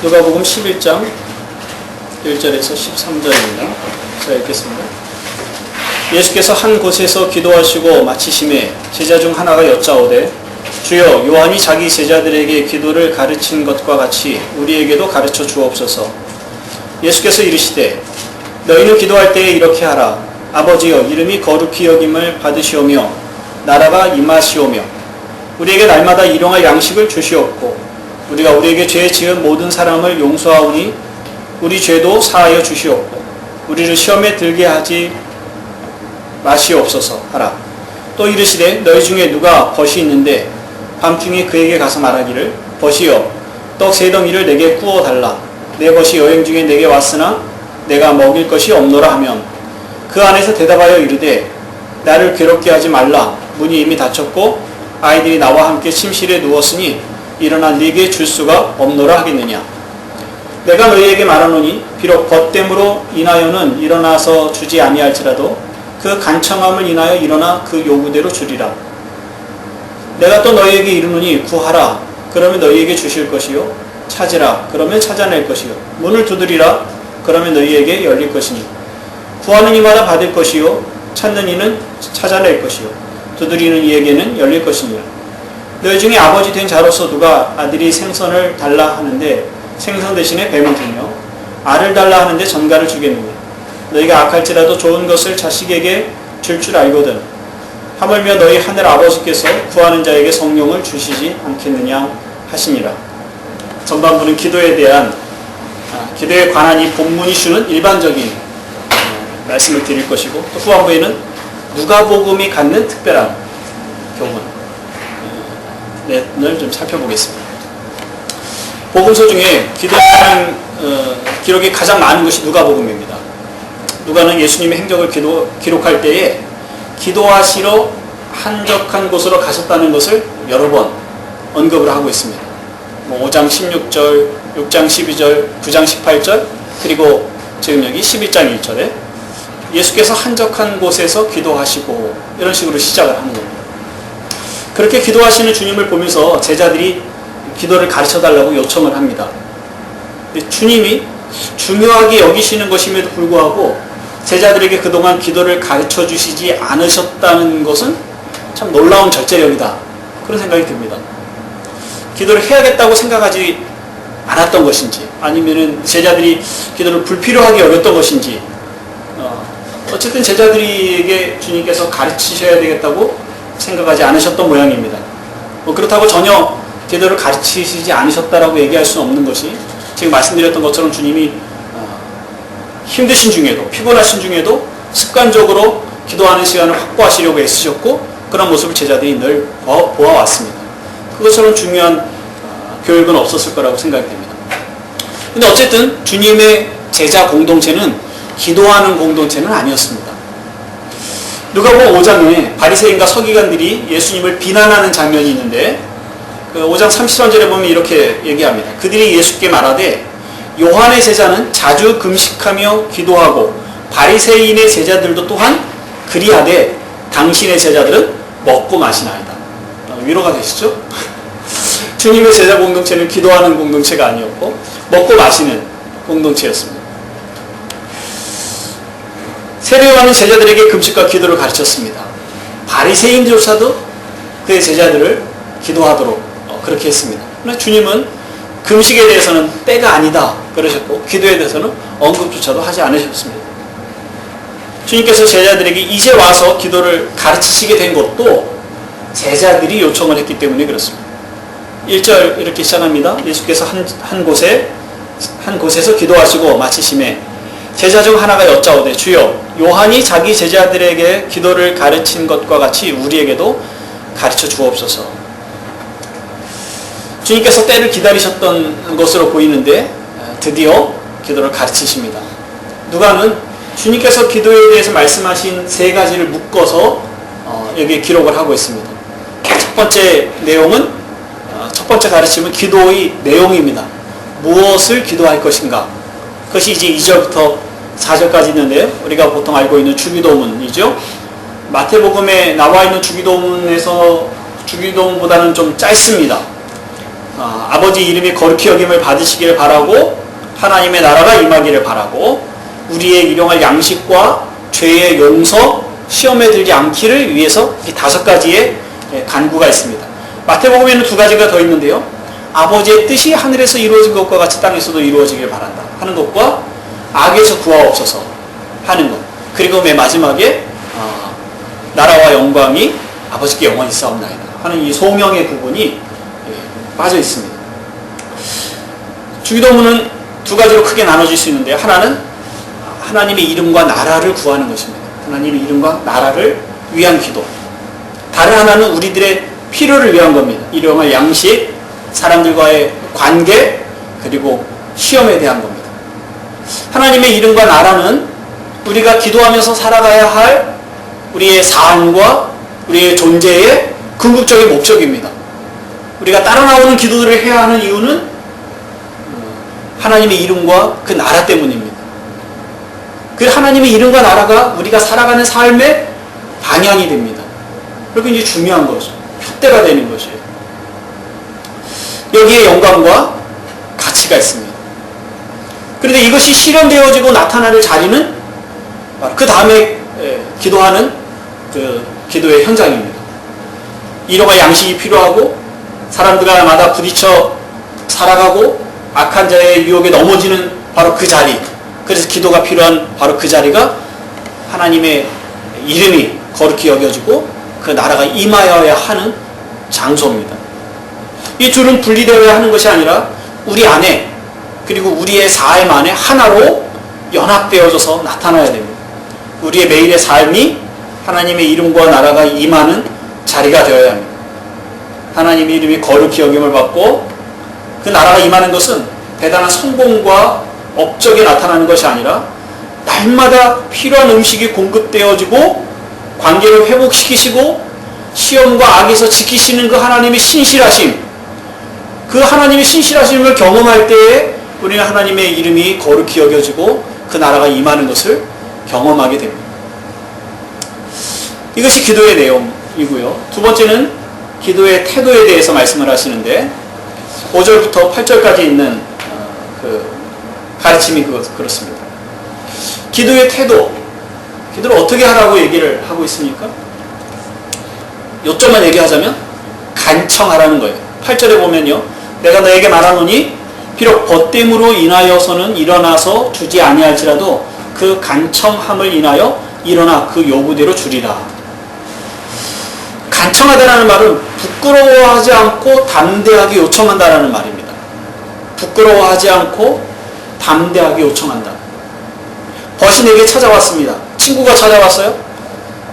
누가복음 11장 1절에서 13절입니다. 제가 읽겠습니다. 예수께서 한 곳에서 기도하시고 마치심에 제자 중 하나가 여짜오되 주여, 요한이 자기 제자들에게 기도를 가르친 것과 같이 우리에게도 가르쳐 주옵소서. 예수께서 이르시되 너희는 기도할 때에 이렇게 하라. 아버지여, 이름이 거룩히 여김을 받으시오며 나라가 임하시오며 우리에게 날마다 일용할 양식을 주시옵고 우리가 우리에게 죄 지은 모든 사람을 용서하오니 우리 죄도 사하여 주시옵고 우리를 시험에 들게 하지 마시옵소서 하라. 또 이르시되 너희 중에 누가 벗이 있는데 밤중에 그에게 가서 말하기를 벗이여, 떡 세 덩이를 내게 구워 달라. 내 벗이 여행 중에 내게 왔으나 내가 먹일 것이 없노라 하면 그 안에서 대답하여 이르되 나를 괴롭게 하지 말라. 문이 이미 닫혔고 아이들이 나와 함께 침실에 누웠으니 일어나 네게 줄 수가 없노라 하겠느냐. 내가 너희에게 말하노니 비록 벗됨으로 인하여는 일어나서 주지 아니할지라도 그 간청함을 인하여 일어나 그 요구대로 주리라. 내가 또 너희에게 이르노니 구하라. 그러면 너희에게 주실 것이요, 찾으라. 그러면 찾아낼 것이요, 문을 두드리라. 그러면 너희에게 열릴 것이니 구하는 이마다 받을 것이요, 찾는 이는 찾아낼 것이요, 두드리는 이에게는 열릴 것이니라. 너희 중에 아버지 된 자로서 누가 아들이 생선을 달라 하는데 생선 대신에 뱀을 주며 알을 달라 하는데 전갈을 주겠느냐. 너희가 악할지라도 좋은 것을 자식에게 줄 줄 알거든 하물며 너희 하늘 아버지께서 구하는 자에게 성령을 주시지 않겠느냐 하시니라. 전반부는 기도에 관한 이 본문이 주는 일반적인 말씀을 드릴 것이고, 또 후반부에는 누가복음이 갖는 특별한 교훈을 좀 살펴보겠습니다. 복음서 중에 기도하는 기록이 가장 많은 것이 누가복음입니다. 누가는 예수님의 행적을 기록할 때에 기도하시러 한적한 곳으로 가셨다는 것을 여러 번 언급을 하고 있습니다. 5장 16절, 6장 12절, 9장 18절, 그리고 지금 여기 11장 1절에 예수께서 한적한 곳에서 기도하시고 이런 식으로 시작을 하는 겁니다. 그렇게 기도하시는 주님을 보면서 제자들이 기도를 가르쳐달라고 요청을 합니다. 주님이 중요하게 여기시는 것임에도 불구하고 제자들에게 그동안 기도를 가르쳐 주시지 않으셨다는 것은 참 놀라운 절제력이다, 그런 생각이 듭니다. 기도를 해야겠다고 생각하지 않았던 것인지, 아니면은 제자들이 기도를 불필요하게 여겼던 것인지, 어쨌든 제자들에게 주님께서 가르치셔야 되겠다고 생각하지 않으셨던 모양입니다. 그렇다고 전혀 기도를 가르치시지 않으셨다라고 얘기할 수는 없는 것이, 지금 말씀드렸던 것처럼 주님이 힘드신 중에도, 피곤하신 중에도 습관적으로 기도하는 시간을 확보하시려고 애쓰셨고 그런 모습을 제자들이 늘 보아왔습니다. 그것처럼 중요한 교육은 없었을 거라고 생각이 됩니다. 근데 어쨌든 주님의 제자 공동체는 기도하는 공동체는 아니었습니다. 누가복음 5장에 바리새인과 서기관들이 예수님을 비난하는 장면이 있는데, 그 5장 33절에 보면 이렇게 얘기합니다. 그들이 예수께 말하되 요한의 제자는 자주 금식하며 기도하고 바리새인의 제자들도 또한 그리하되 당신의 제자들은 먹고 마시나이다. 위로가 되시죠? 주님의 제자 공동체는 기도하는 공동체가 아니었고 먹고 마시는 공동체였습니다. 세례 요한은 제자들에게 금식과 기도를 가르쳤습니다. 바리새인조차도 그의 제자들을 기도하도록 그렇게 했습니다. 그러나 주님은 금식에 대해서는 때가 아니다 그러셨고 기도에 대해서는 언급조차도 하지 않으셨습니다. 주님께서 제자들에게 이제 와서 기도를 가르치시게 된 것도 제자들이 요청을 했기 때문에 그렇습니다. 1절 이렇게 시작합니다. 예수께서 한 곳에서 기도하시고 마치심에 제자 중 하나가 여짜오되 주여, 요한이 자기 제자들에게 기도를 가르친 것과 같이 우리에게도 가르쳐 주옵소서. 주님께서 때를 기다리셨던 것으로 보이는데 드디어 기도를 가르치십니다. 누가는 주님께서 기도에 대해서 말씀하신 세 가지를 묶어서 여기에 기록을 하고 있습니다. 첫 번째 내용은, 첫 번째 가르침은 기도의 내용입니다. 무엇을 기도할 것인가? 그것이 이제 2절부터 4절까지 있는데요. 우리가 보통 알고 있는 주기도문이죠. 마태복음에 나와 있는 주기도문보다는 좀 짧습니다. 아버지 이름이 거룩히 여김을 받으시기를 바라고 하나님의 나라가 임하기를 바라고 우리의 일용할 양식과 죄의 용서, 시험에 들지 않기를 위해서 이 5가지의 간구가 있습니다. 마태복음에는 2가지가 더 있는데요. 아버지의 뜻이 하늘에서 이루어진 것과 같이 땅에서도 이루어지길 바란다 하는 것과 악에서 구하옵소서 하는 것. 그리고 맨 마지막에 나라와 영광이 아버지께 영원히 싸움나이다 하는 이 소명의 부분이 빠져 있습니다. 주기도문은 2가지로 크게 나눠질 수 있는데, 하나는 하나님의 이름과 나라를 구하는 것입니다. 하나님의 이름과 나라를 위한 기도. 다른 하나는 우리들의 필요를 위한 겁니다. 일용할 양식, 사람들과의 관계, 그리고 시험에 대한 겁니다. 하나님의 이름과 나라는 우리가 기도하면서 살아가야 할 우리의 삶과 우리의 존재의 궁극적인 목적입니다. 우리가 따라 나오는 기도들을 해야 하는 이유는 하나님의 이름과 그 나라 때문입니다. 그 하나님의 이름과 나라가 우리가 살아가는 삶의 방향이 됩니다. 그리고 이제 중요한 것이 푯대가 되는 것이에요. 여기에 영광과 가치가 있습니다. 그런데 이것이 실현되어지고 나타나는 자리는 그 다음에 기도하는 그 기도의 현장입니다. 일용할 양식이 필요하고 사람들마다 부딪혀 살아가고 악한 자의 유혹에 넘어지는 바로 그 자리, 그래서 기도가 필요한 바로 그 자리가 하나님의 이름이 거룩히 여겨지고 그 나라가 임하여야 하는 장소입니다. 이 둘은 분리되어야 하는 것이 아니라 우리 안에, 그리고 우리의 삶 안에 하나로 연합되어져서 나타나야 됩니다. 우리의 매일의 삶이 하나님의 이름과 나라가 임하는 자리가 되어야 합니다. 하나님의 이름이 거룩히 여김을 받고 그 나라가 임하는 것은 대단한 성공과 업적에 나타나는 것이 아니라 날마다 필요한 음식이 공급되어지고 관계를 회복시키시고 시험과 악에서 지키시는 그 하나님의 신실하심, 그 하나님의 신실하심을 경험할 때에 우리는 하나님의 이름이 거룩히 여겨지고 그 나라가 임하는 것을 경험하게 됩니다. 이것이 기도의 내용이고요. 2번째는 기도의 태도에 대해서 말씀을 하시는데 5절부터 8절까지 있는 그 가르침이 그렇습니다. 기도의 태도, 기도를 어떻게 하라고 얘기를 하고 있습니까? 요점만 얘기하자면 간청하라는 거예요. 8절에 보면요, 내가 너에게 말하노니 비록 벗됨으로 인하여서는 일어나서 주지 아니할지라도 그 간청함을 인하여 일어나 그 요구대로 주리라. 간청하다라는 말은 부끄러워하지 않고 담대하게 요청한다라는 말입니다. 부끄러워하지 않고 담대하게 요청한다. 벗이 내게 찾아왔습니다. 친구가 찾아왔어요.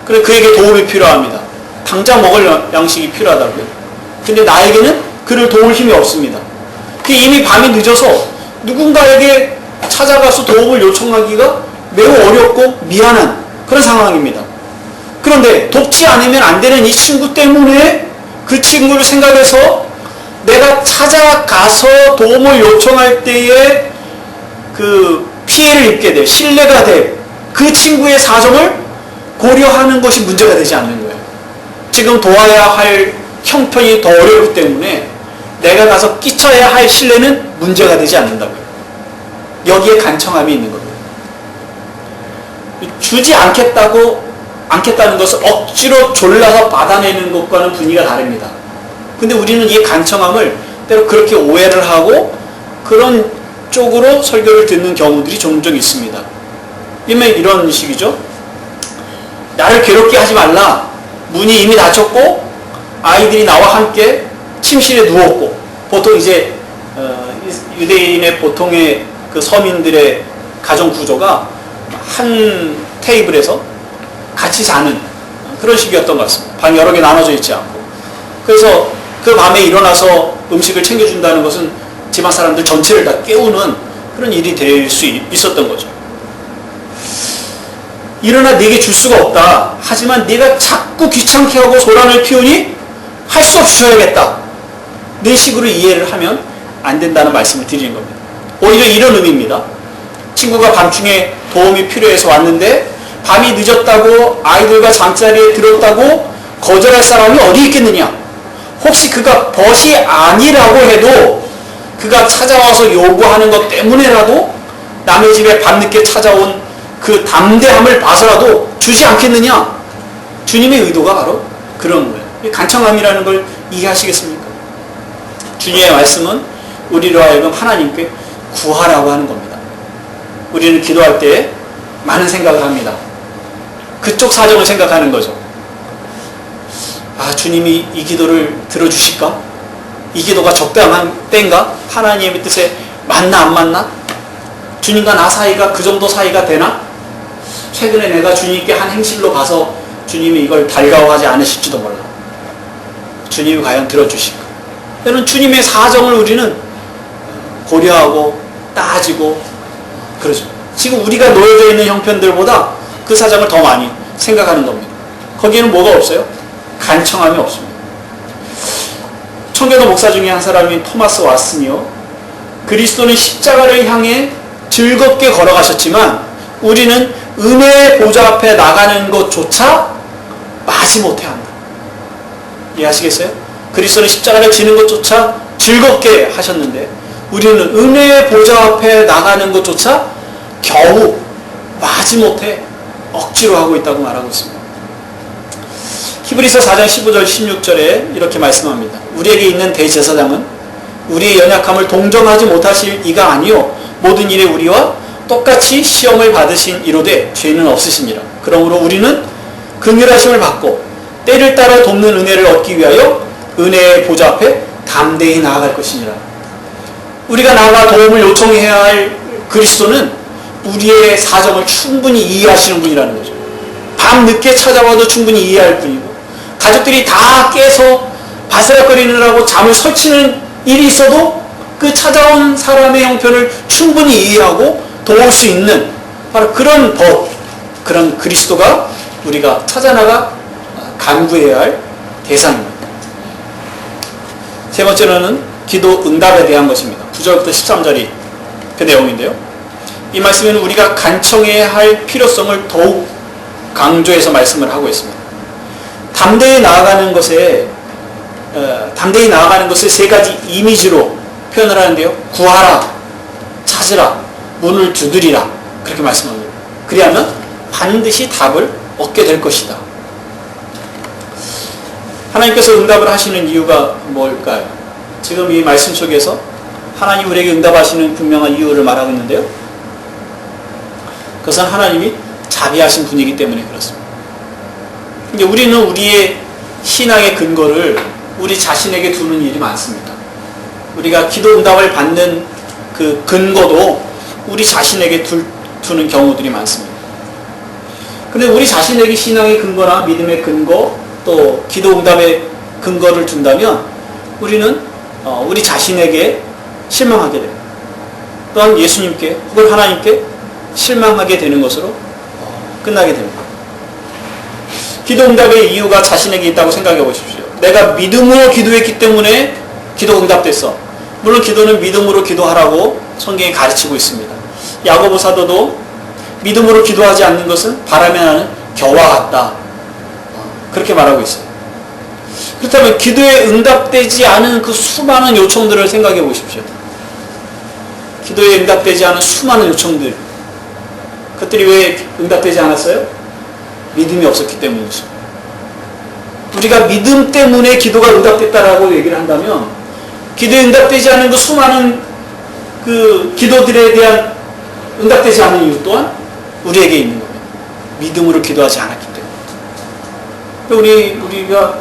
그래 그에게 도움이 필요합니다. 당장 먹을 양식이 필요하다고요. 근데 나에게는 그를 도울 힘이 없습니다. 이미 밤이 늦어서 누군가에게 찾아가서 도움을 요청하기가 매우 어렵고 미안한 그런 상황입니다. 그런데 돕지 않으면 안 되는 이 친구 때문에 그 친구를 생각해서 내가 찾아가서 도움을 요청할 때에 그 피해를 입게 돼, 신뢰가 돼, 그 친구의 사정을 고려하는 것이 문제가 되지 않는 거예요. 지금 도와야 할 형편이 더 어렵기 때문에 내가 가서 끼쳐야 할 신뢰는 문제가 되지 않는다고요. 여기에 간청함이 있는 겁니다. 주지 않겠다는 것을 억지로 졸라서 받아내는 것과는 분위기가 다릅니다. 근데 우리는 이 간청함을 때로 그렇게 오해를 하고 그런 쪽으로 설교를 듣는 경우들이 종종 있습니다. 이런 식이죠. 나를 괴롭게 하지 말라. 문이 이미 닫혔고 아이들이 나와 함께 침실에 누웠고, 보통 이제 유대인의 보통의 그 서민들의 가정 구조가 한 테이블에서 같이 자는 그런 식이었던 것 같습니다. 방이 여러 개 나눠져 있지 않고. 그래서 그 밤에 일어나서 음식을 챙겨준다는 것은 집안 사람들 전체를 다 깨우는 그런 일이 될 수 있었던 거죠. 일어나 네게 줄 수가 없다. 하지만 네가 자꾸 귀찮게 하고 소란을 피우니 할 수 없이 줘야겠다. 네 식으로 이해를 하면 안 된다는 말씀을 드리는 겁니다. 오히려 이런 의미입니다. 친구가 밤중에 도움이 필요해서 왔는데 밤이 늦었다고 아이들과 잠자리에 들었다고 거절할 사람이 어디 있겠느냐. 혹시 그가 벗이 아니라고 해도 그가 찾아와서 요구하는 것 때문에라도 남의 집에 밤늦게 찾아온 그 담대함을 봐서라도 주지 않겠느냐? 주님의 의도가 바로 그런 거예요. 이 간청함이라는 걸 이해하시겠습니까? 주님의 말씀은 우리로 하여금 하나님께 구하라고 하는 겁니다. 우리는 기도할 때 많은 생각을 합니다. 그쪽 사정을 생각하는 거죠. 아, 주님이 이 기도를 들어주실까? 이 기도가 적당한 때인가? 하나님의 뜻에 맞나 안 맞나? 주님과 나 사이가 그 정도 사이가 되나? 최근에 내가 주님께 한 행실로 가서 주님이 이걸 달가워하지 않으실지도 몰라. 주님이 과연 들어주실까? 때는 주님의 사정을 우리는 고려하고 따지고 그러죠. 지금 우리가 놓여져 있는 형편들보다 그 사정을 더 많이 생각하는 겁니다. 거기에는 뭐가 없어요? 간청함이 없습니다. 청교도 목사 중에 한 사람이 토마스 왓슨이요. 그리스도는 십자가를 향해 즐겁게 걸어가셨지만 우리는 은혜의 보좌 앞에 나가는 것조차 마지못해 한다. 이해하시겠어요? 그리스도는 십자가를 지는 것조차 즐겁게 하셨는데 우리는 은혜의 보좌 앞에 나가는 것조차 겨우 마지못해 억지로 하고 있다고 말하고 있습니다. 히브리서 4장 15절 16절에 이렇게 말씀합니다. 우리에게 있는 대제사장은 우리의 연약함을 동정하지 못하실 이가 아니요 모든 일에 우리와 똑같이 시험을 받으신 이로되 죄는 없으시니라. 그러므로 우리는 긍휼하심을 받고 때를 따라 돕는 은혜를 얻기 위하여 은혜의 보좌 앞에 담대히 나아갈 것이니라. 우리가 나아가 도움을 요청해야 할 그리스도는 우리의 사정을 충분히 이해하시는 분이라는 거죠. 밤 늦게 찾아와도 충분히 이해할 분이고 가족들이 다 깨서 바스락거리느라고 잠을 설치는 일이 있어도 그 찾아온 사람의 형편을 충분히 이해하고 도울 수 있는 바로 그런 법, 그런 그리스도가 우리가 찾아나가 간구해야 할 대상입니다. 세 번째로는 기도 응답에 대한 것입니다. 9절부터 13절이 그 내용인데요. 이 말씀에는 우리가 간청해야 할 필요성을 더욱 강조해서 말씀을 하고 있습니다. 담대히 나아가는 것에 세 가지 이미지로 표현을 하는데요. 구하라, 찾으라, 문을 두드리라 그렇게 말씀합니다. 그리하면 반드시 답을 얻게 될 것이다. 하나님께서 응답을 하시는 이유가 뭘까요? 지금 이 말씀 속에서 하나님 우리에게 응답하시는 분명한 이유를 말하고 있는데요. 그것은 하나님이 자비하신 분이기 때문에 그렇습니다. 근데 우리는 우리의 신앙의 근거를 우리 자신에게 두는 일이 많습니다. 우리가 기도 응답을 받는 그 근거도 우리 자신에게 두는 경우들이 많습니다. 그런데 우리 자신에게 신앙의 근거나 믿음의 근거 또 기도 응답의 근거를 둔다면 우리는 우리 자신에게 실망하게 됩니다. 또한 예수님께 혹은 하나님께 실망하게 되는 것으로 끝나게 됩니다. 기도 응답의 이유가 자신에게 있다고 생각해 보십시오. 내가 믿음으로 기도했기 때문에 기도 응답됐어. 물론 기도는 믿음으로 기도하라고 성경이 가르치고 있습니다. 야고보 사도도 믿음으로 기도하지 않는 것은 바람에 나는 겨와 같다. 그렇게 말하고 있어요. 그렇다면 기도에 응답되지 않은 그 수많은 요청들을 생각해 보십시오. 기도에 응답되지 않은 수많은 요청들. 그것들이 왜 응답되지 않았어요? 믿음이 없었기 때문이죠. 우리가 믿음 때문에 기도가 응답됐다라고 얘기를 한다면 기도에 응답되지 않은 그 수많은 그 기도들에 대한 응답되지 않은 이유 또한 우리에게 있는 겁니다. 믿음으로 기도하지 않았기 때문에. 우리가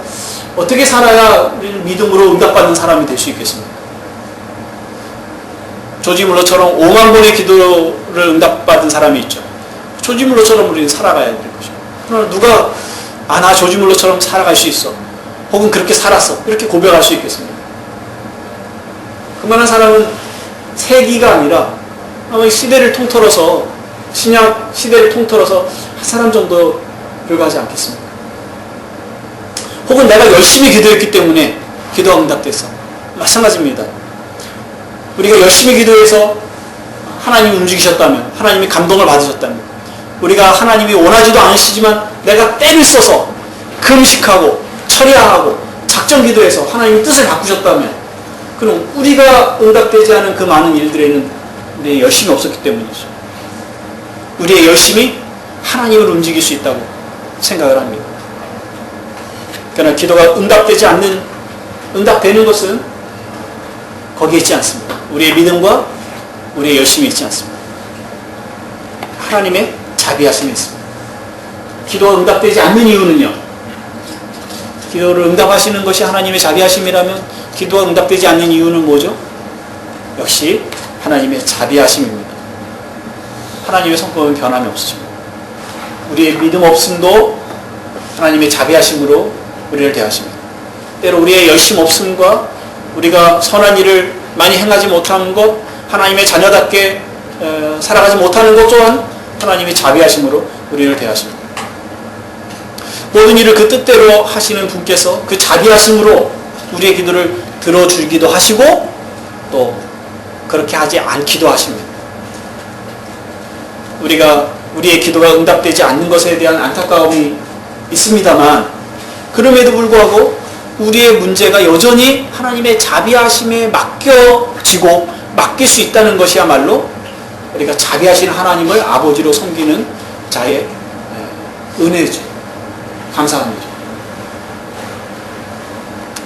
어떻게 살아야 우리는 믿음으로 응답받는 사람이 될 수 있겠습니까? 조지 물러처럼 5만 번의 기도를 응답받은 사람이 있죠. 조지 물러처럼 우리는 살아가야 될 것입니다. 그러나 누가 나 조지 물러처럼 살아갈 수 있어. 혹은 그렇게 살았어. 이렇게 고백할 수 있겠습니까? 그만한 사람은 세기가 아니라 아마 시대를 통틀어서 신약 시대를 통틀어서 한 사람 정도 불과하지 않겠습니까? 혹은 내가 열심히 기도했기 때문에 기도가 응답됐어. 마찬가지입니다. 우리가 열심히 기도해서 하나님이 움직이셨다면, 하나님이 감동을 받으셨다면, 우리가 하나님이 원하지도 않으시지만 내가 때를 써서 금식하고 철야하고 작정 기도해서 하나님의 뜻을 바꾸셨다면, 그럼 우리가 응답되지 않은 그 많은 일들에는 내 열심이 없었기 때문이죠. 우리의 열심이 하나님을 움직일 수 있다고 생각을 합니다. 그러나 기도가 응답되는 것은 거기에 있지 않습니다. 우리의 믿음과 우리의 열심이 있지 않습니다. 하나님의 자비하심이 있습니다. 기도가 응답되지 않는 이유는요, 기도를 응답하시는 것이 하나님의 자비하심이라면 기도가 응답되지 않는 이유는 뭐죠? 역시 하나님의 자비하심입니다. 하나님의 성품은 변함이 없으십니다. 우리의 믿음 없음도 하나님의 자비하심으로 우리를 대하십니다. 때로 우리의 열심 없음과 우리가 선한 일을 많이 행하지 못하는 것, 하나님의 자녀답게 살아가지 못하는 것 또한 하나님의 자비하심으로 우리를 대하십니다. 모든 일을 그 뜻대로 하시는 분께서 그 자비하심으로 우리의 기도를 들어주기도 하시고 또 그렇게 하지 않기도 하십니다. 우리의 기도가 응답되지 않는 것에 대한 안타까움이 있습니다만, 그럼에도 불구하고 우리의 문제가 여전히 하나님의 자비하심에 맡겨지고 맡길 수 있다는 것이야말로 우리가 자비하신 하나님을 아버지로 섬기는 자의 은혜죠. 감사합니다.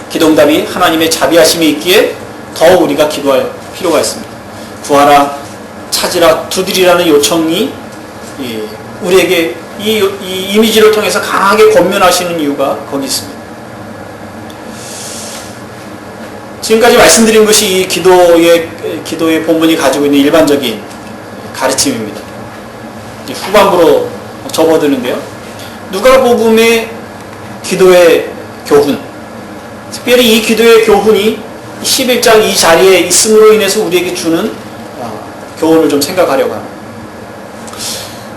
기도응답이 하나님의 자비하심이 있기에 더 우리가 기도할 필요가 있습니다. 구하라, 찾으라, 두드리라는 요청이 우리에게 이 이미지를 통해서 강하게 권면하시는 이유가 거기 있습니다. 지금까지 말씀드린 것이 이 기도의 본문이 가지고 있는 일반적인 가르침입니다. 후반부로 접어드는데요. 누가복음의 기도의 교훈, 특별히 이 기도의 교훈이 11장 이 자리에 있음으로 인해서 우리에게 주는 교훈을 좀 생각하려고 합니다.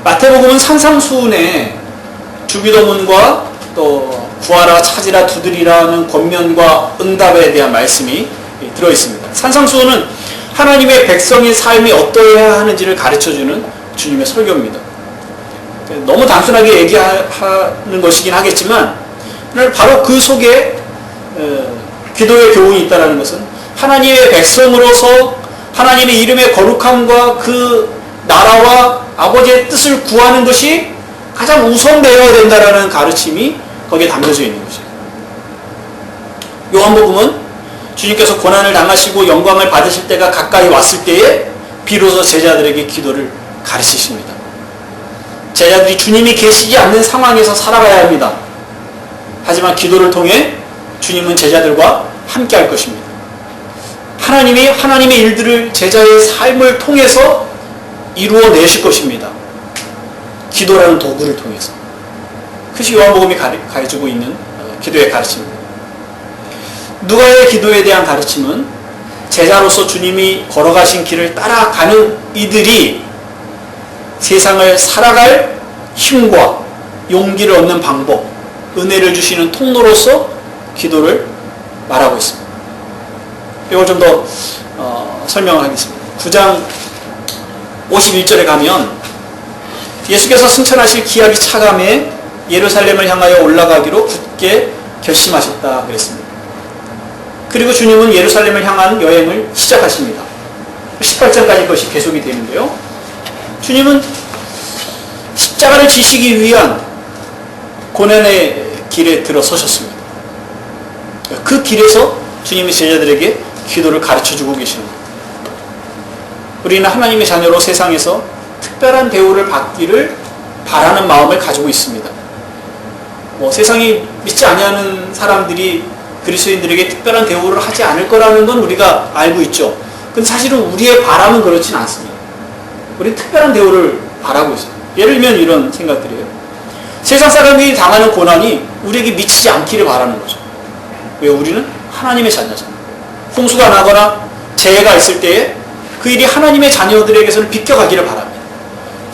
마태복음은 산상수훈의 주기도문과 또 구하라, 찾으라, 두드리라는 권면과 응답에 대한 말씀이 들어있습니다. 산상수훈은 하나님의 백성의 삶이 어떠해야 하는지를 가르쳐주는 주님의 설교입니다. 너무 단순하게 얘기하는 것이긴 하겠지만 바로 그 속에 기도의 교훈이 있다는 것은 하나님의 백성으로서 하나님의 이름의 거룩함과 그 나라와 아버지의 뜻을 구하는 것이 가장 우선되어야 된다는 가르침이 거기에 담겨져 있는 것이에요. 요한복음은 주님께서 고난을 당하시고 영광을 받으실 때가 가까이 왔을 때에 비로소 제자들에게 기도를 가르치십니다. 제자들이 주님이 계시지 않는 상황에서 살아가야 합니다. 하지만 기도를 통해 주님은 제자들과 함께 할 것입니다. 하나님이 하나님의 일들을 제자의 삶을 통해서 이루어내실 것입니다. 기도라는 도구를 통해서. 그것이 요한복음이 가지고 있는 기도의 가르침입니다. 누가의 기도에 대한 가르침은 제자로서 주님이 걸어가신 길을 따라가는 이들이 세상을 살아갈 힘과 용기를 얻는 방법, 은혜를 주시는 통로로서 기도를 말하고 있습니다. 이걸 좀 더 설명을 하겠습니다. 9장 51절에 가면 예수께서 승천하실 기약이 차감해 예루살렘을 향하여 올라가기로 굳게 결심하셨다 그랬습니다. 그리고 주님은 예루살렘을 향한 여행을 시작하십니다. 18장까지 그것이 계속이 되는데요. 주님은 십자가를 지시기 위한 고난의 길에 들어서셨습니다. 그 길에서 주님이 제자들에게 기도를 가르쳐주고 계십니다. 우리는 하나님의 자녀로 세상에서 특별한 대우를 받기를 바라는 마음을 가지고 있습니다. 세상이 믿지 아니하는 사람들이 그리스도인들에게 특별한 대우를 하지 않을 거라는 건 우리가 알고 있죠. 근데 사실은 우리의 바람은 그렇진 않습니다. 우리는 특별한 대우를 바라고 있어요. 예를 들면 이런 생각들이에요. 세상 사람들이 당하는 고난이 우리에게 미치지 않기를 바라는 거죠. 왜? 우리는 하나님의 자녀잖아요. 홍수가 나거나 재해가 있을 때에 그 일이 하나님의 자녀들에게서는 비껴가기를 바랍니다.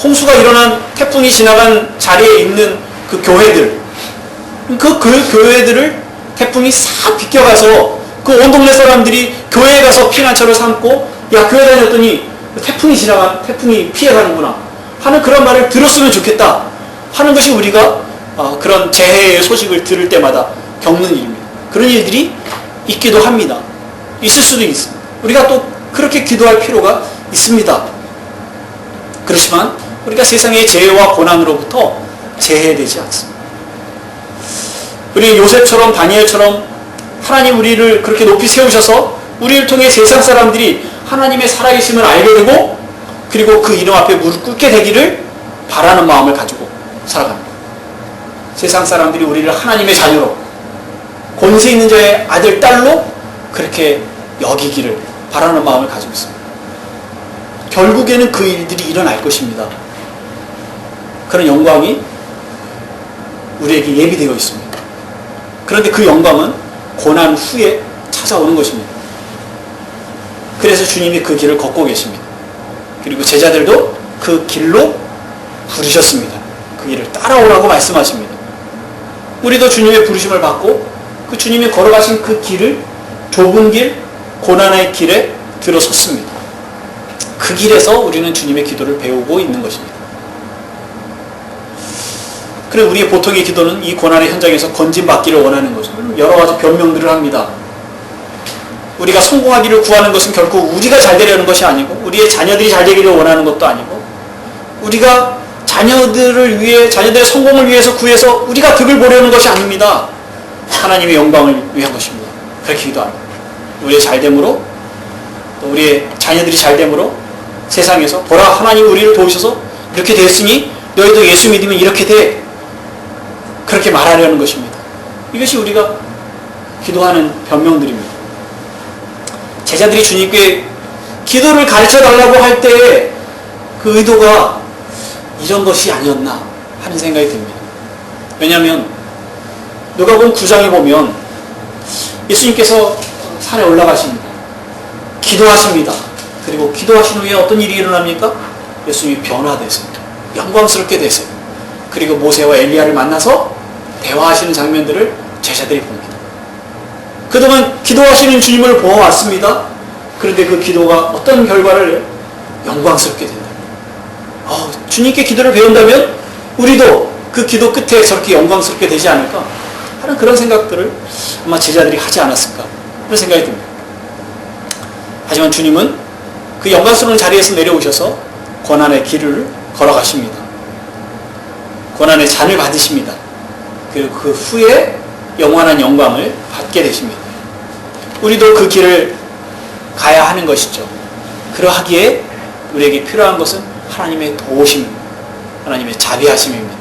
홍수가 일어난, 태풍이 지나간 자리에 있는 그 교회들, 그 교회들을 태풍이 싹 비껴가서 그 온 동네 사람들이 교회에 가서 피난처를 삼고, 야, 교회 다녔더니 태풍이 피해가는구나 하는 그런 말을 들었으면 좋겠다 하는 것이 우리가 그런 재해의 소식을 들을 때마다 겪는 일입니다. 그런 일들이 있기도 합니다. 있을 수도 있습니다. 우리가 또 그렇게 기도할 필요가 있습니다. 그렇지만 우리가 세상의 재해와 고난으로부터 제해되지 않습니다. 우리 요셉처럼 다니엘처럼 하나님 우리를 그렇게 높이 세우셔서 우리를 통해 세상 사람들이 하나님의 살아계심을 알게 되고 그리고 그 이름 앞에 무릎 꿇게 되기를 바라는 마음을 가지고 살아갑니다. 세상 사람들이 우리를 하나님의 자녀로 권세 있는 자의 아들, 딸로 그렇게 여기기를 바라는 마음을 가지고 있습니다. 결국에는 그 일들이 일어날 것입니다. 그런 영광이 우리에게 예비되어 있습니다. 그런데 그 영광은 고난 후에 찾아오는 것입니다. 그래서 주님이 그 길을 걷고 계십니다. 그리고 제자들도 그 길로 부르셨습니다. 그 길을 따라오라고 말씀하십니다. 우리도 주님의 부르심을 받고 그 주님이 걸어가신 그 길을 좁은 길, 고난의 길에 들어섰습니다. 그 길에서 우리는 주님의 기도를 배우고 있는 것입니다. 그래 우리의 보통의 기도는 이 고난의 현장에서 건진받기를 원하는 것입니다. 여러 가지 변명들을 합니다. 우리가 성공하기를 구하는 것은 결코 우리가 잘 되려는 것이 아니고 우리의 자녀들이 잘 되기를 원하는 것도 아니고 우리가 자녀들을 위해 자녀들의 성공을 위해서 구해서 우리가 득을 보려는 것이 아닙니다. 하나님의 영광을 위한 것입니다. 그렇게 기도합니다. 우리의 잘됨으로 또 우리의 자녀들이 잘됨으로 세상에서 보라 하나님 우리를 도우셔서 이렇게 되었으니 너희도 예수 믿으면 이렇게 돼. 그렇게 말하려는 것입니다. 이것이 우리가 기도하는 변명들입니다. 제자들이 주님께 기도를 가르쳐달라고 할 때에 그 의도가 이런 것이 아니었나 하는 생각이 듭니다. 왜냐하면 누가복음 9장에 보면 예수님께서 산에 올라가십니다. 기도하십니다. 그리고 기도하신 후에 어떤 일이 일어납니까? 예수님이 변화되세요. 영광스럽게 되세요. 그리고 모세와 엘리야를 만나서 대화하시는 장면들을 제자들이 봅니다. 그동안 기도하시는 주님을 보아왔습니다. 그런데 그 기도가 어떤 결과를 영광스럽게 된다. 주님께 기도를 배운다면 우리도 그 기도 끝에 저렇게 영광스럽게 되지 않을까 하는 그런 생각들을 아마 제자들이 하지 않았을까 그런 생각이 듭니다. 하지만 주님은 그 영광스러운 자리에서 내려오셔서 고난의 길을 걸어가십니다. 고난의 잔을 받으십니다. 그리고 그 후에 영원한 영광을 받게 되십니다. 우리도 그 길을 가야 하는 것이죠. 그러하기에 우리에게 필요한 것은 하나님의 도우심, 하나님의 자비하심입니다.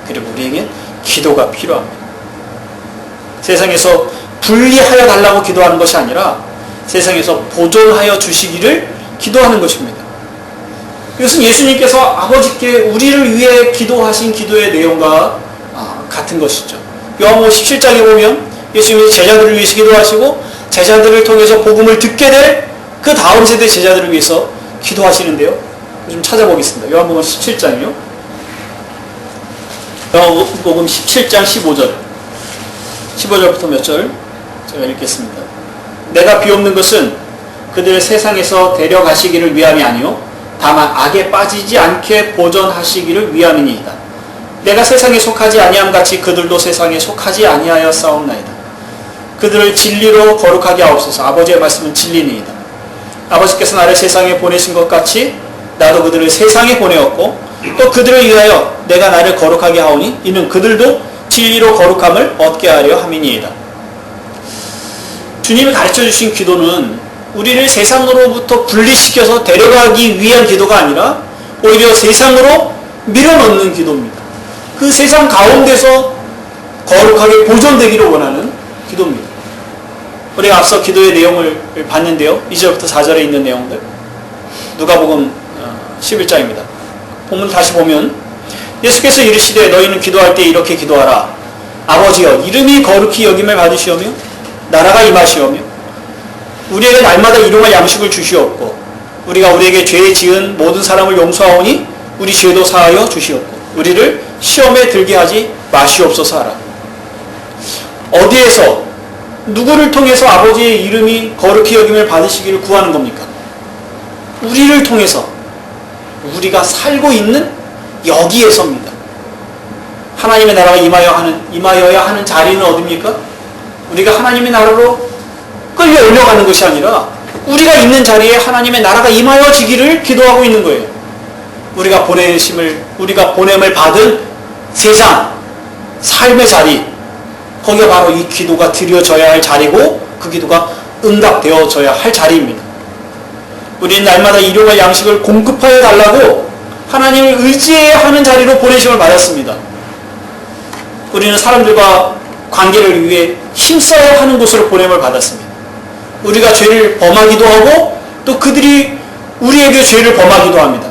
그리고 우리에게 기도가 필요합니다. 세상에서 분리하여 달라고 기도하는 것이 아니라 세상에서 보존하여 주시기를 기도하는 것입니다. 이것은 예수님께서 아버지께 우리를 위해 기도하신 기도의 내용과 같은 것이죠. 요한복음 17장에 보면 예수님이 제자들을 위해서 기도하시고 제자들을 통해서 복음을 듣게 될 그 다음 세대 제자들을 위해서 기도하시는데요. 좀 찾아보겠습니다. 요한복음 17장이요. 요한복음 17장 15절 15절부터 몇 절 제가 읽겠습니다. 내가 비옵는 것은 그들을 세상에서 데려가시기를 위함이 아니요 다만 악에 빠지지 않게 보존하시기를 위함이니이다. 내가 세상에 속하지 아니함 같이 그들도 세상에 속하지 아니하여 싸움나이다. 그들을 진리로 거룩하게 하옵소서. 아버지의 말씀은 진리니이다. 아버지께서 나를 세상에 보내신 것 같이 나도 그들을 세상에 보내었고 또 그들을 위하여 내가 나를 거룩하게 하오니 이는 그들도 진리로 거룩함을 얻게 하려 함이니이다. 주님이 가르쳐 주신 기도는 우리를 세상으로부터 분리시켜서 데려가기 위한 기도가 아니라 오히려 세상으로 밀어넣는 기도입니다. 그 세상 가운데서 거룩하게 보존되기를 원하는 기도입니다. 우리가 앞서 기도의 내용을 봤는데요. 2절부터 4절에 있는 내용들. 누가복음 11장입니다. 본문 다시 보면 예수께서 이르시되 너희는 기도할 때 이렇게 기도하라. 아버지여 이름이 거룩히 여김을 받으시오며 나라가 임하시오며 우리에게 날마다 일용할 양식을 주시옵고 우리가 우리에게 죄 지은 모든 사람을 용서하오니 우리 죄도 사하여 주시옵고 우리를 시험에 들게 하지 마시옵소서 하라. 어디에서 누구를 통해서 아버지의 이름이 거룩히 여김을 받으시기를 구하는 겁니까? 우리를 통해서 우리가 살고 있는 여기에서입니다. 하나님의 나라가 임하여야 하는 자리는 어디입니까? 우리가 하나님의 나라로 끌려 올려가는 것이 아니라 우리가 있는 자리에 하나님의 나라가 임하여지기를 기도하고 있는 거예요. 우리가 보냄을 받은 세상, 삶의 자리, 거기가 바로 이 기도가 드려져야 할 자리고 그 기도가 응답되어져야 할 자리입니다. 우리는 날마다 일용할 양식을 공급하여 달라고 하나님을 의지해야 하는 자리로 보내심을 받았습니다. 우리는 사람들과 관계를 위해 힘써야 하는 곳으로 보냄을 받았습니다. 우리가 죄를 범하기도 하고 또 그들이 우리에게 죄를 범하기도 합니다.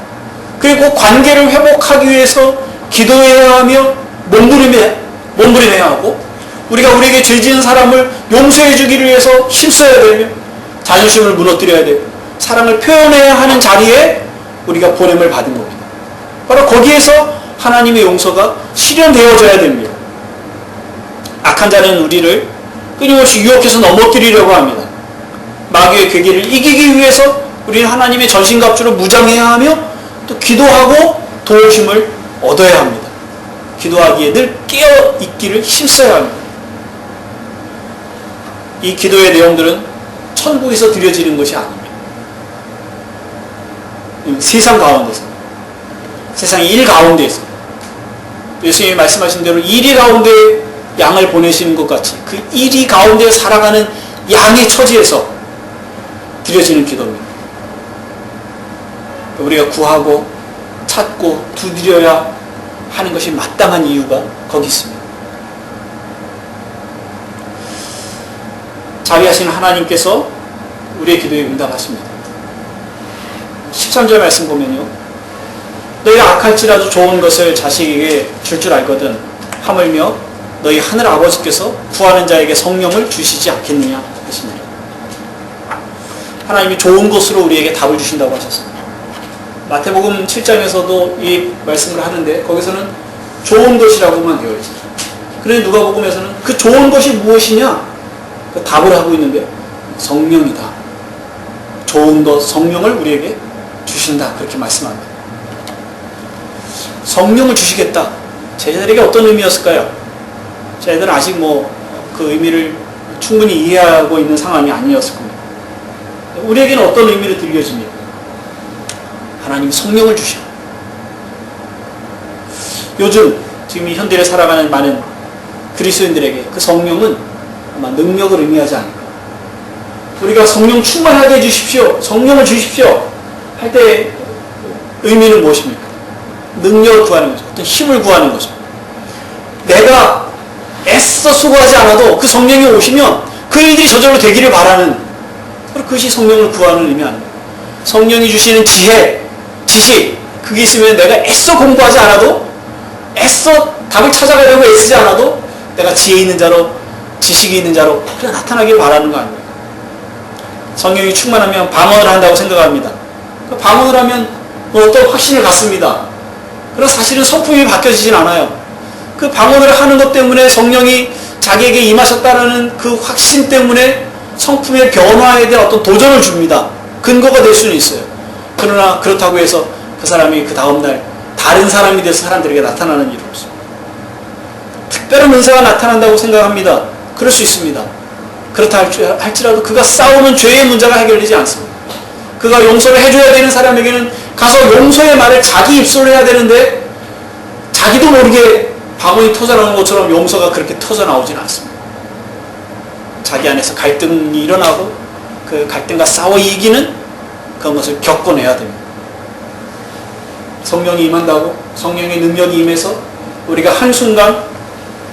그리고 관계를 회복하기 위해서 기도해야 하며 몸부림해야 하고 우리가 우리에게 죄 지은 사람을 용서해 주기를 위해서 힘써야 되며 자존심을 무너뜨려야 되고 사랑을 표현해야 하는 자리에 우리가 보냄을 받은 겁니다. 바로 거기에서 하나님의 용서가 실현되어져야 됩니다. 악한 자는 우리를 끊임없이 유혹해서 넘어뜨리려고 합니다. 마귀의 괴계를 이기기 위해서 우리는 하나님의 전신갑주로 무장해야 하며 또 기도하고 도우심을 얻어야 합니다. 기도하기에 늘 깨어있기를 힘써야 합니다. 이 기도의 내용들은 천국에서 드려지는 것이 아닙니다. 세상 가운데서, 세상 일 가운데에서 예수님이 말씀하신 대로 이리 가운데 양을 보내시는 것 같이 그 이리 가운데 살아가는 양의 처지에서 드려지는 기도입니다. 우리가 구하고 찾고 두드려야 하는 것이 마땅한 이유가 거기 있습니다. 자비하신 하나님께서 우리의 기도에 응답하십니다. 13절 말씀 보면요. 너희가 악할지라도 좋은 것을 자식에게 줄 줄 알거든 하물며 너희 하늘 아버지께서 구하는 자에게 성령을 주시지 않겠느냐 하시니라. 하나님이 좋은 것으로 우리에게 답을 주신다고 하셨습니다. 마태복음 7장에서도 이 말씀을 하는데 거기서는 좋은 것이라고만 되어 있습니다. 그런데 누가복음에서는 그 좋은 것이 무엇이냐? 그 답을 하고 있는데 성령이다. 좋은 것, 성령을 우리에게 주신다. 그렇게 말씀합니다. 성령을 주시겠다. 제자들에게 어떤 의미였을까요? 제자들은 아직 그 의미를 충분히 이해하고 있는 상황이 아니었을 겁니다. 우리에게는 어떤 의미로 들려집니까? 하나님이 성령을 주시고 요즘 지금 이 현대를 살아가는 많은 그리스도인들에게 그 성령은 아마 능력을 의미하지 않을까. 우리가 성령 충만하게 해주십시오. 성령을 주십시오. 할 때 의미는 무엇입니까? 능력을 구하는 거죠. 어떤 힘을 구하는 거죠. 내가 애써 수고하지 않아도 그 성령이 오시면 그 일들이 저절로 되기를 바라는 그것이 성령을 구하는 의미 아닙니까? 성령이 주시는 지혜, 지식, 그게 있으면 내가 애써 공부하지 않아도 애써 답을 찾아가려고 애쓰지 않아도 내가 지혜 있는 자로 지식이 있는 자로 그래 나타나길 바라는 거 아닙니까? 성령이 충만하면 방언을 한다고 생각합니다. 방언을 하면 어떤 확신을 갖습니다. 그러나 사실은 성품이 바뀌어지진 않아요. 그 방언을 하는 것 때문에 성령이 자기에게 임하셨다는 그 확신 때문에 성품의 변화에 대한 어떤 도전을 줍니다. 근거가 될 수는 있어요. 그러나 그렇다고 해서 그 사람이 그 다음날 다른 사람이 돼서 사람들에게 나타나는 일은 없습니다. 특별한 은사가 나타난다고 생각합니다. 그럴 수 있습니다. 그렇다 할지라도 그가 싸우는 죄의 문제가 해결되지 않습니다. 그가 용서를 해줘야 되는 사람에게는 가서 용서의 말을 자기 입술로 해야 되는데 자기도 모르게 방언이 터져나오는 것처럼 용서가 그렇게 터져나오지는 않습니다. 자기 안에서 갈등이 일어나고 그 갈등과 싸워 이기는 그것을 겪어내야 됩니다. 성령이 임한다고 성령의 능력이 임해서 우리가 한순간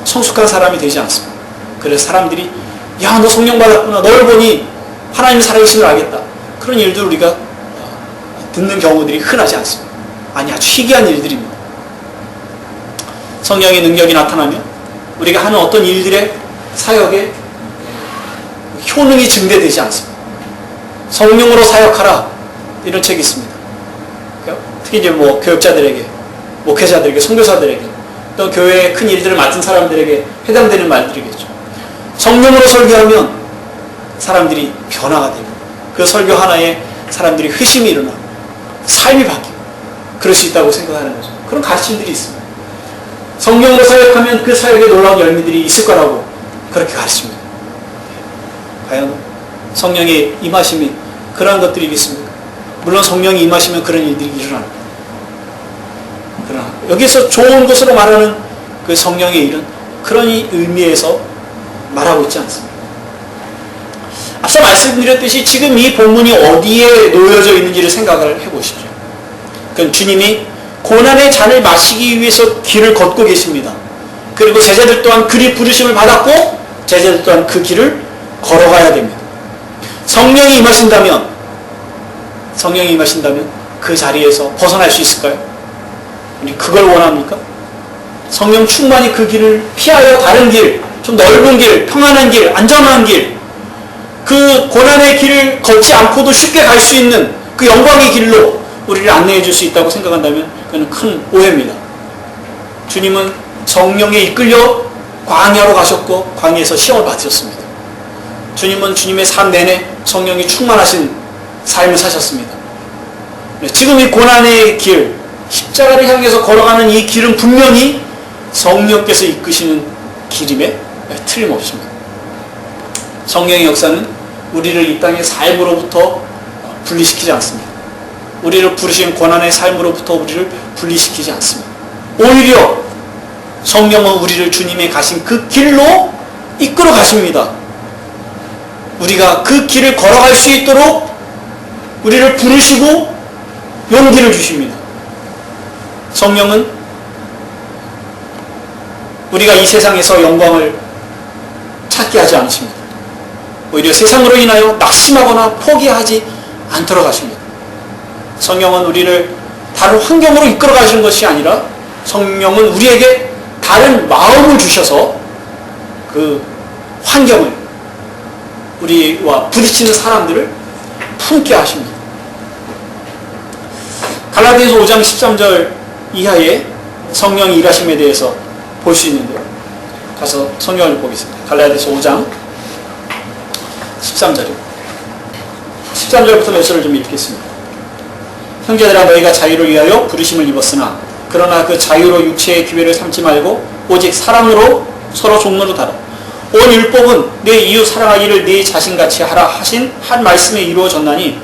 성숙한 사람이 되지 않습니다. 그래서 사람들이 야, 너 성령 받았구나. 널 보니 하나님 살아계심을 알겠다. 그런 일들 우리가 듣는 경우들이 흔하지 않습니다. 아니, 아주 희귀한 일들입니다. 성령의 능력이 나타나면 우리가 하는 어떤 일들의 사역에 효능이 증대되지 않습니다. 성령으로 사역하라 이런 책이 있습니다. 특히 이제 교육자들에게, 목회자들에게, 선교사들에게, 또 교회의 큰 일들을 맡은 사람들에게 해당되는 말들이겠죠. 성령으로 설교하면 사람들이 변화가 됩니다. 그 설교 하나에 사람들이 회심이 일어나고 삶이 바뀌고 그럴 수 있다고 생각하는 거죠. 그런 가르침들이 있습니다. 성령으로 사역하면 그 사역에 놀라운 열매들이 있을 거라고 그렇게 가르칩니다. 과연 성령의 임하심이 그러한 것들이 있습니까? 물론 성령이 임하시면 그런 일들이 일어납니다. 그러나 여기서 좋은 것으로 말하는 그 성령의 일은 그런 의미에서 말하고 있지 않습니다. 앞서 말씀드렸듯이 지금 이 본문이 어디에 놓여져 있는지를 생각을 해보십시오. 그건 주님이 고난의 잔을 마시기 위해서 길을 걷고 계십니다. 그리고 제자들 또한 그리 부르심을 받았고 제자들 또한 그 길을 걸어가야 됩니다. 성령이 임하신다면 그 자리에서 벗어날 수 있을까요? 우리 그걸 원합니까? 성령 충만히 그 길을 피하여 다른 길, 좀 넓은 길, 평안한 길, 안전한 길, 그 고난의 길을 걷지 않고도 쉽게 갈 수 있는 그 영광의 길로 우리를 안내해 줄 수 있다고 생각한다면 그건 큰 오해입니다. 주님은 성령에 이끌려 광야로 가셨고 광야에서 시험을 받으셨습니다. 주님은 주님의 삶 내내 성령이 충만하신 삶을 사셨습니다. 지금 이 고난의 길, 십자가를 향해서 걸어가는 이 길은 분명히 성령께서 이끄시는 길임에 틀림없습니다. 성령의 역사는 우리를 이 땅의 삶으로부터 분리시키지 않습니다. 우리를 부르신 고난의 삶으로부터 우리를 분리시키지 않습니다. 오히려 성령은 우리를 주님의 가신 그 길로 이끌어 가십니다. 우리가 그 길을 걸어갈 수 있도록 우리를 부르시고 용기를 주십니다. 성령은 우리가 이 세상에서 영광을 찾게 하지 않으십니다. 오히려 세상으로 인하여 낙심하거나 포기하지 않도록 하십니다. 성령은 우리를 다른 환경으로 이끌어 가시는 것이 아니라 성령은 우리에게 다른 마음을 주셔서 그 환경을, 우리와 부딪히는 사람들을 품게 하십니다. 갈라디아서 5장 13절 이하에 성령이 일하심에 대해서 볼 수 있는데요. 가서 성경을 보겠습니다. 갈라디아서 5장 13절입니다. 13절부터 몇 절을 좀 읽겠습니다. 형제들아 너희가 자유를 위하여 부르심을 입었으나 그러나 그 자유로 육체의 기회를 삼지 말고 오직 사랑으로 서로 종로로 다라. 온 율법은 내 이웃 사랑하기를 네 자신같이 하라 하신 한 말씀에 이루어졌나니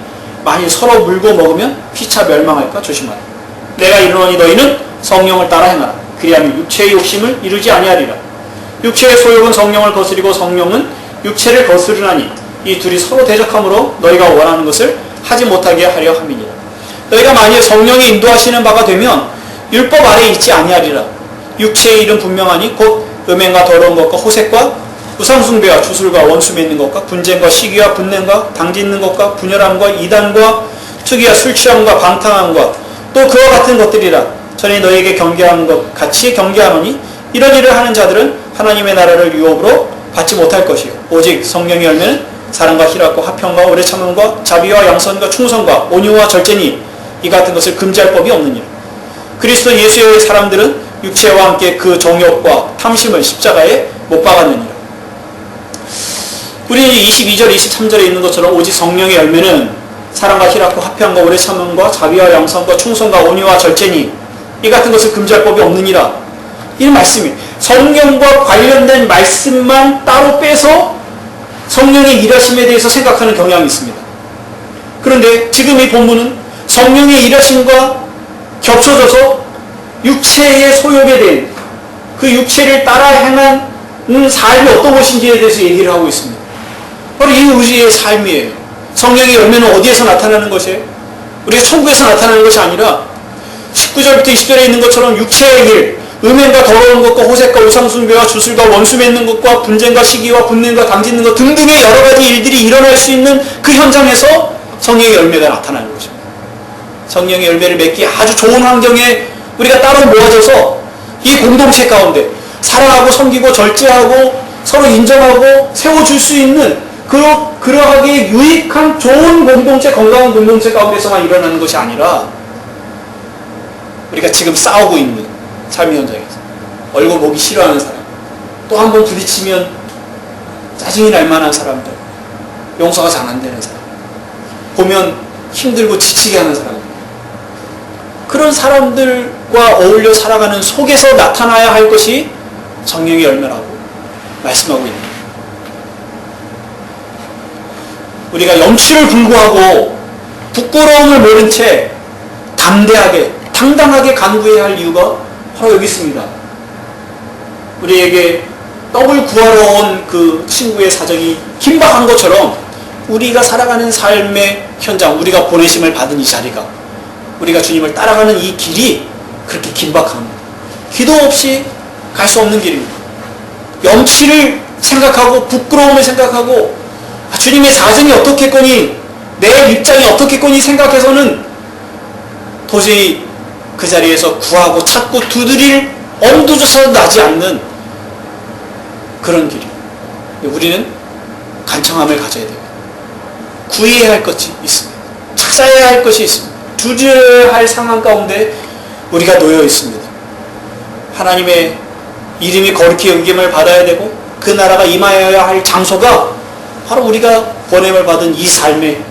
만일 서로 물고 먹으면 피차 멸망할까 조심하라. 내가 이르노니 너희는 성령을 따라 행하라. 그리하면 육체의 욕심을 이루지 아니하리라. 육체의 소욕은 성령을 거스리고 성령은 육체를 거스르나니 이 둘이 서로 대적함으로 너희가 원하는 것을 하지 못하게 하려 함이니라. 너희가 만일 성령이 인도하시는 바가 되면 율법 아래에 있지 아니하리라. 육체의 일은 분명하니 곧 음행과 더러운 것과 호색과 우상숭배와 주술과 원수 맺는 것과 분쟁과 시기와 분냄과 당짓는 것과 분열함과 이단과 투기와 술취함과 방탕함과 또 그와 같은 것들이라. 전에 너희에게 경계한 것 같이 경계하노니 이런 일을 하는 자들은 하나님의 나라를 유업으로 받지 못할 것이요 오직 성령의 열매는 사랑과 희락과 화평과 오래 참음과 자비와 양선과 충성과 온유와 절제니 이 같은 것을 금지할 법이 없느니라. 그리스도 예수의 사람들은 육체와 함께 그 정욕과 탐심을 십자가에 못 박았느니라. 우리는 22절, 23절에 있는 것처럼 오직 성령의 열매는 사랑과 희락과 화평과 오래 참음과 자비와 양선과 충성과 온유와 절제니 이 같은 것을 금지할 법이 없느니라. 이 말씀이 성령과 관련된 말씀만 따로 빼서 성령의 일하심에 대해서 생각하는 경향이 있습니다. 그런데 지금 이 본문은 성령의 일하심과 겹쳐져서 육체의 소욕에 대한 그 육체를 따라 행하는 삶이 어떤 것인지에 대해서 얘기를 하고 있습니다. 바로 이 우리의 삶이에요. 성령의 열매는 어디에서 나타나는 것이에요? 우리가 천국에서 나타나는 것이 아니라 19절부터 20절에 있는 것처럼 육체의 일, 음행과 더러운 것과 호색과 우상숭배와 주술과 원수 맺는 것과 분쟁과 시기와 분냄과 당짓는 것 등등의 여러 가지 일들이 일어날 수 있는 그 현장에서 성령의 열매가 나타나는 것입니다. 성령의 열매를 맺기 아주 좋은 환경에 우리가 따로 모아져서 이 공동체 가운데 사랑하고 섬기고 절제하고 서로 인정하고 세워줄 수 있는 그러하게 유익한 좋은 공동체, 건강한 공동체 가운데서만 일어나는 것이 아니라 우리가 지금 싸우고 있는 삶의 현장에서 얼굴 보기 싫어하는 사람, 또 한 번 부딪히면 짜증이 날 만한 사람들, 용서가 잘 안 되는 사람, 보면 힘들고 지치게 하는 사람들, 그런 사람들과 어울려 살아가는 속에서 나타나야 할 것이 성령의 열매라고 말씀하고 있는 거예요. 우리가 염치를 불구하고 부끄러움을 모른 채 담대하게 당당하게 간구해야 할 이유가 바로 여기 있습니다. 우리에게 떡을 구하러 온 그 친구의 사정이 긴박한 것처럼 우리가 살아가는 삶의 현장, 우리가 보내심을 받은 이 자리가, 우리가 주님을 따라가는 이 길이 그렇게 긴박합니다. 기도 없이 갈 수 없는 길입니다. 염치를 생각하고 부끄러움을 생각하고 주님의 사정이 어떻겠거니, 내 입장이 어떻겠거니 생각해서는 도저히 그 자리에서 구하고 찾고 두드릴 엄두조차 나지 않는 그런 길이에요. 우리는 간청함을 가져야 됩니다. 구해야 할 것이 있습니다. 찾아야 할 것이 있습니다. 두드려야 할 상황 가운데 우리가 놓여 있습니다. 하나님의 이름이 거룩히 여김을 받아야 되고 그 나라가 임하여야 할 장소가 바로 우리가 보냄을 받은 이 삶의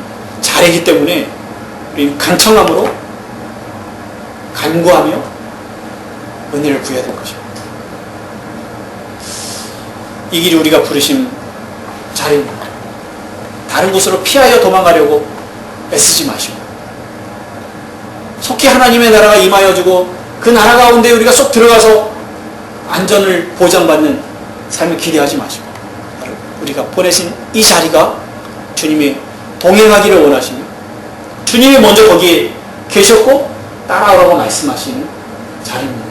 자리이기 때문에 우리는 간청함으로 간구하며 은혜를 구해야 될 것입니다. 이 길이 우리가 부르심 자리입니다. 다른 곳으로 피하여 도망가려고 애쓰지 마시고 속히 하나님의 나라가 임하여지고 그 나라 가운데 우리가 쏙 들어가서 안전을 보장받는 삶을 기대하지 마시고 바로 우리가 보내신 이 자리가 주님이 동행하기를 원하시며 주님이 먼저 거기에 계셨고 따라오라고 말씀하시는 자리입니다.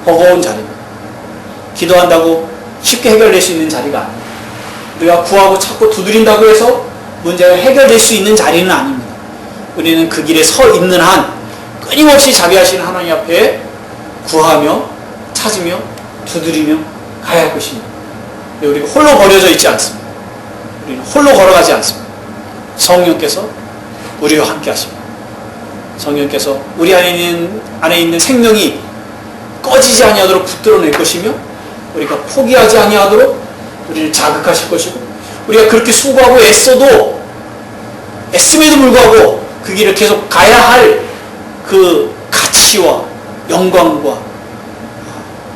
버거운 자리입니다. 기도한다고 쉽게 해결될 수 있는 자리가 아닙니다. 우리가 구하고 찾고 두드린다고 해서 문제가 해결될 수 있는 자리는 아닙니다. 우리는 그 길에 서 있는 한 끊임없이 자비하신 하나님 앞에 구하며 찾으며 두드리며 가야 할 것입니다. 우리가 홀로 버려져 있지 않습니다. 우리는 홀로 걸어가지 않습니다. 성령께서 우리와 함께 하십니다. 성령께서 우리 안에 있는 생명이 꺼지지 아니하도록 붙들어낼 것이며 우리가 포기하지 아니하도록 우리를 자극하실 것이고 우리가 그렇게 수고하고 애씀에도 불구하고 그 길을 계속 가야 할 그 가치와 영광과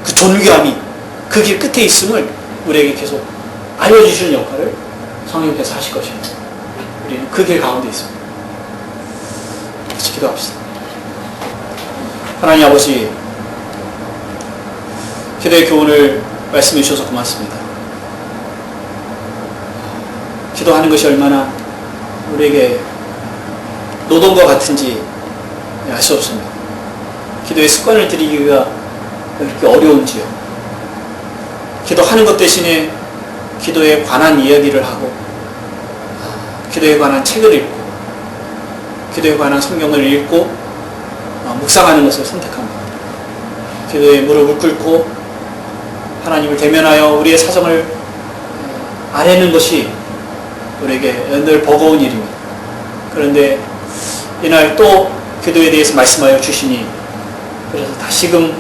그 존귀함이 그 길 끝에 있음을 우리에게 계속 알려주시는 역할을 성령께서 하실 것입니다. 우리는 그 길 가운데 있습니다. 같이 기도합시다. 하나님 아버지, 기도의 교훈을 말씀해 주셔서 고맙습니다. 기도하는 것이 얼마나 우리에게 노동과 같은지 알 수 없습니다. 기도의 습관을 들이기가 이렇게 어려운지요. 기도하는 것 대신에 기도에 관한 이야기를 하고 기도에 관한 책을 읽고 기도에 관한 성경을 읽고 묵상하는 것을 선택합니다. 기도에 무릎을 꿇고 하나님을 대면하여 우리의 사정을 아뢰는 것이 우리에게 늘 버거운 일입니다. 그런데 이날 또 기도에 대해서 말씀하여 주시니 그래서 다시금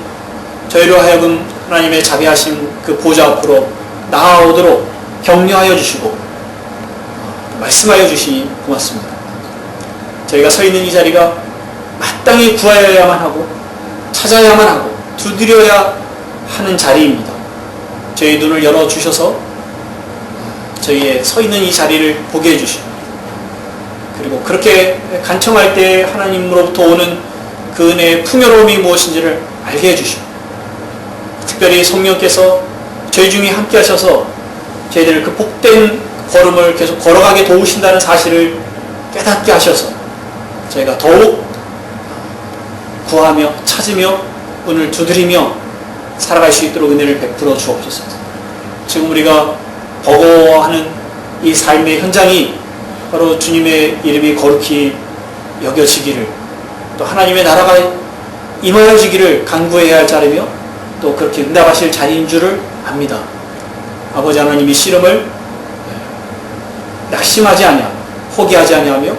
저희로 하여금 하나님의 자비하신 그 보좌 앞으로 나아오도록 격려하여 주시고 말씀하여 주시니 고맙습니다. 저희가 서 있는 이 자리가 마땅히 구하여야만 하고 찾아야만 하고 두드려야 하는 자리입니다. 저희 눈을 열어주셔서 저희의 서 있는 이 자리를 보게 해주시고 그리고 그렇게 간청할 때 하나님으로부터 오는 그 은혜의 풍요로움이 무엇인지를 알게 해주시고 특별히 성령께서 저희 중에 함께 하셔서 저희들을 그 복된 걸음을 계속 걸어가게 도우신다는 사실을 깨닫게 하셔서 저희가 더욱 구하며 찾으며 문을 두드리며 살아갈 수 있도록 은혜를 베풀어 주옵소서. 지금 우리가 버거워하는 이 삶의 현장이 바로 주님의 이름이 거룩히 여겨지기를 또 하나님의 나라가 임하여지기를 간구해야 할 자리며 또 그렇게 응답하실 자리인 줄을 압니다. 아버지 하나님이 씨름을 낙심하지 아니하며 포기하지 아니하며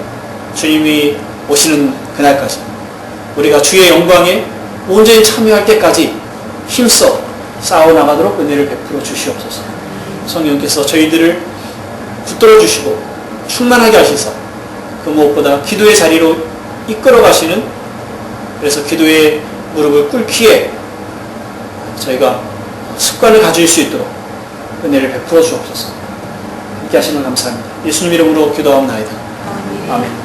주님이 오시는 그날까지 우리가 주의 영광에 온전히 참여할 때까지 힘써 싸워나가도록 은혜를 베풀어 주시옵소서. 성령께서 저희들을 붙들어 주시고 충만하게 하시사 그 무엇보다 기도의 자리로 이끌어 가시는 그래서 기도의 무릎을 꿇기에 저희가 습관을 가질 수 있도록 은혜를 베풀어 주옵소서. 함께 하시면 감사합니다. 예수님 이름으로 기도하옵나이다. 아멘.